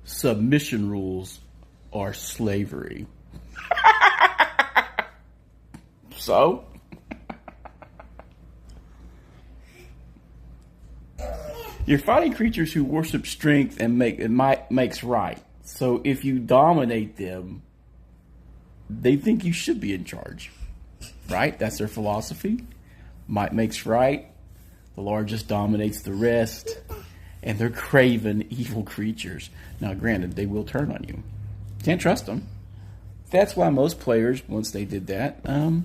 Submission rules are slavery. So? You're fighting creatures who worship strength and makes right. So if you dominate them, they think you should be in charge. Right? That's their philosophy. Might makes right. The largest dominates the rest. And they're craven, evil creatures. Now, granted, they will turn on you. Can't trust them. That's why most players, once they did that, turn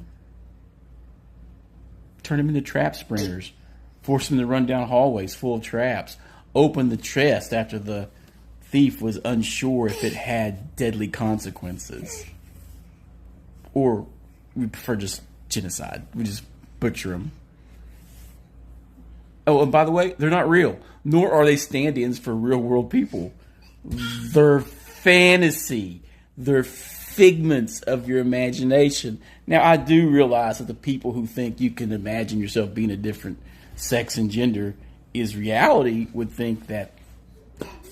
them into trap springers. Force them to run down hallways full of traps. Open the chest after the thief was unsure if it had deadly consequences. Or we prefer just genocide. We just butcher them. Oh, and by the way, they're not real. Nor are they stand-ins for real-world people. They're fantasy. They're figments of your imagination. Now, I do realize that the people who think you can imagine yourself being a different sex and gender is reality would think that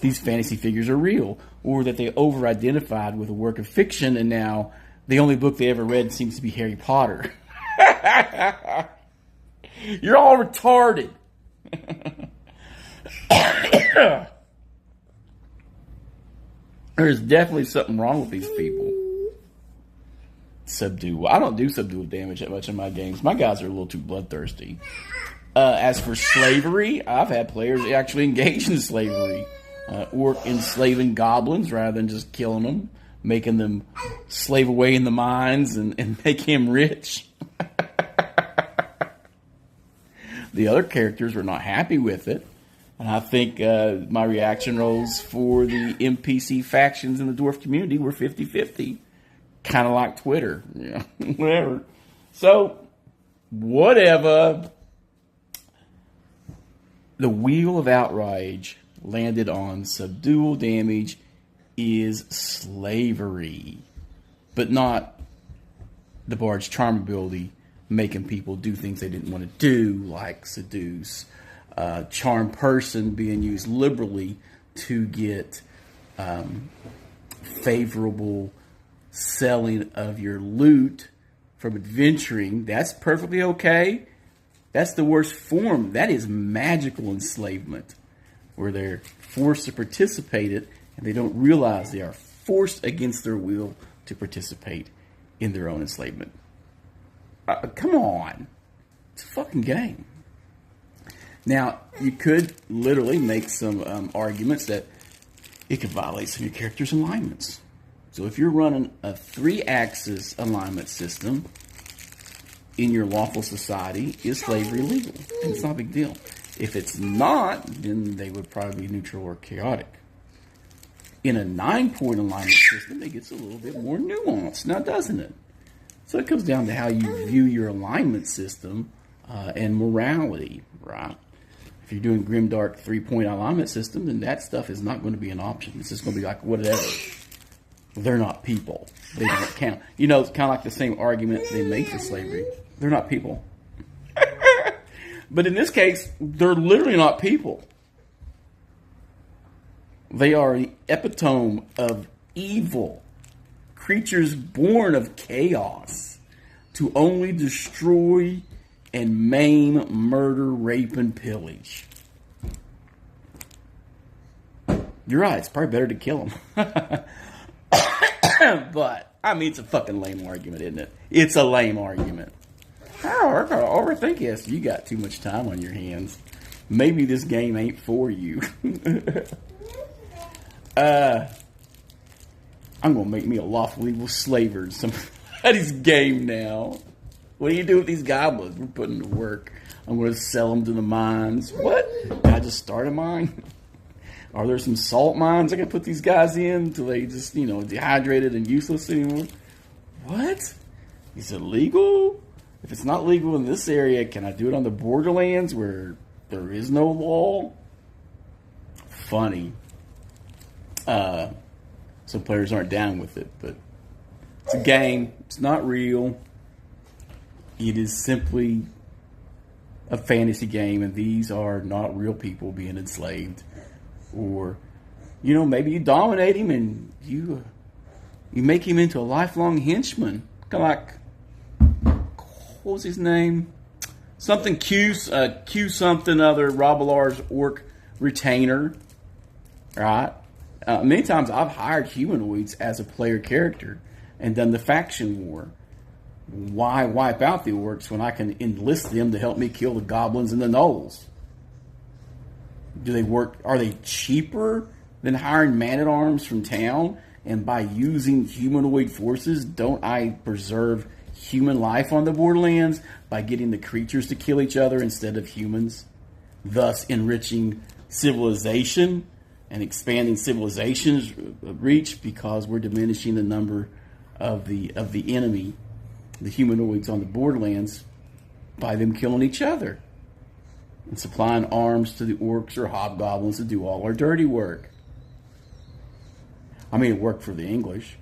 these fantasy figures are real, or that they over-identified with a work of fiction and now the only book they ever read seems to be Harry Potter. You're all retarded. There's definitely something wrong with these people. Subdual. I don't do subdual damage that much in my games. My guys are a little too bloodthirsty. As for slavery, I've had players actually engage in slavery. Or enslaving goblins rather than just killing them. Making them slave away in the mines and make him rich. The other characters were not happy with it. And I think my reaction rolls for the NPC factions in the dwarf community were 50-50. Kind of like Twitter. Yeah, whatever. So, whatever. The wheel of outrage landed on subdual damage is slavery. But not the bard's charm ability making people do things they didn't want to do, like seduce. Charm person being used liberally to get favorable selling of your loot from adventuring. That's perfectly okay. That's the worst form. That is magical enslavement, where they're forced to participate in it and they don't realize they are forced against their will to participate in their own enslavement. Come on. It's a fucking game. Now, you could literally make some arguments that it could violate some of your character's alignments. So if you're running a 3-axis alignment system in your lawful society, is slavery legal? And it's not a big deal. If it's not, then they would probably be neutral or chaotic. In a 9-point alignment system, it gets a little bit more nuanced, now doesn't it? So it comes down to how you view your alignment system and morality, right? If you're doing grimdark 3-point alignment system, then that stuff is not going to be an option. It's just going to be like, whatever. They're not people. They don't count. You know, it's kind of like the same argument they make for slavery. They're not people. But in this case, they're literally not people. They are the epitome of evil. Creatures born of chaos to only destroy and maim, murder, rape, and pillage. You're right. It's probably better to kill them. But, I mean, it's a fucking lame argument, isn't it? It's a lame argument. I gotta overthink this. You got too much time on your hands. Maybe this game ain't for you. I'm gonna make me a lawful evil slaver in somebody's game now. What do you do with these goblins? We're putting them to work. I'm gonna sell them to the mines. What? Did I just start a mine? Are there some salt mines I can put these guys in until they just, dehydrated and useless anymore? What? Is it legal? If it's not legal in this area, can I do it on the borderlands where there is no law? Funny. Some players aren't down with it, but it's a game. It's not real. It is simply a fantasy game, and these are not real people being enslaved. Or, maybe you dominate him and you make him into a lifelong henchman. Kind of like, what was his name? Something Q something other, Robilar's orc retainer. Right? Many times I've hired humanoids as a player character and done the faction war. Why wipe out the orcs when I can enlist them to help me kill the goblins and the gnolls? Do they work? Are they cheaper than hiring man-at-arms from town? And by using humanoid forces, don't I preserve human life on the Borderlands by getting the creatures to kill each other instead of humans, thus enriching civilization and expanding civilization's reach because we're diminishing the number of the enemy, the humanoids on the Borderlands, by them killing each other and supplying arms to the orcs or hobgoblins to do all our dirty work. I mean, it worked for the English.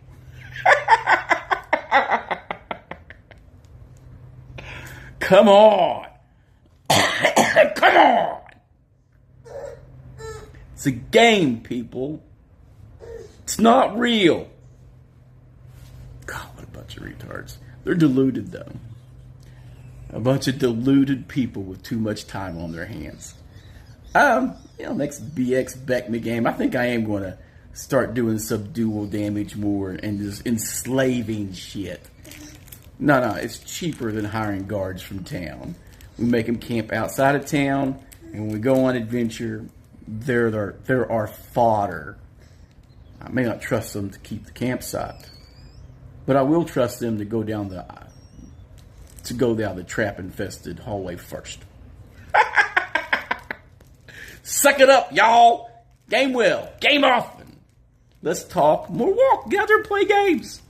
Come on. Come on. It's a game, people. It's not real. God, what a bunch of retards. They're deluded, though. A bunch of deluded people with too much time on their hands. Next BX Beckman game, I think I am going to start doing subdual damage more and just enslaving shit. No, it's cheaper than hiring guards from town. We make them camp outside of town, and when we go on adventure, they're our fodder. I may not trust them to keep the campsite, but I will trust them to go down the trap-infested hallway first. Suck it up, y'all. Game well. Game often. Let's talk more, walk, gather, and play games.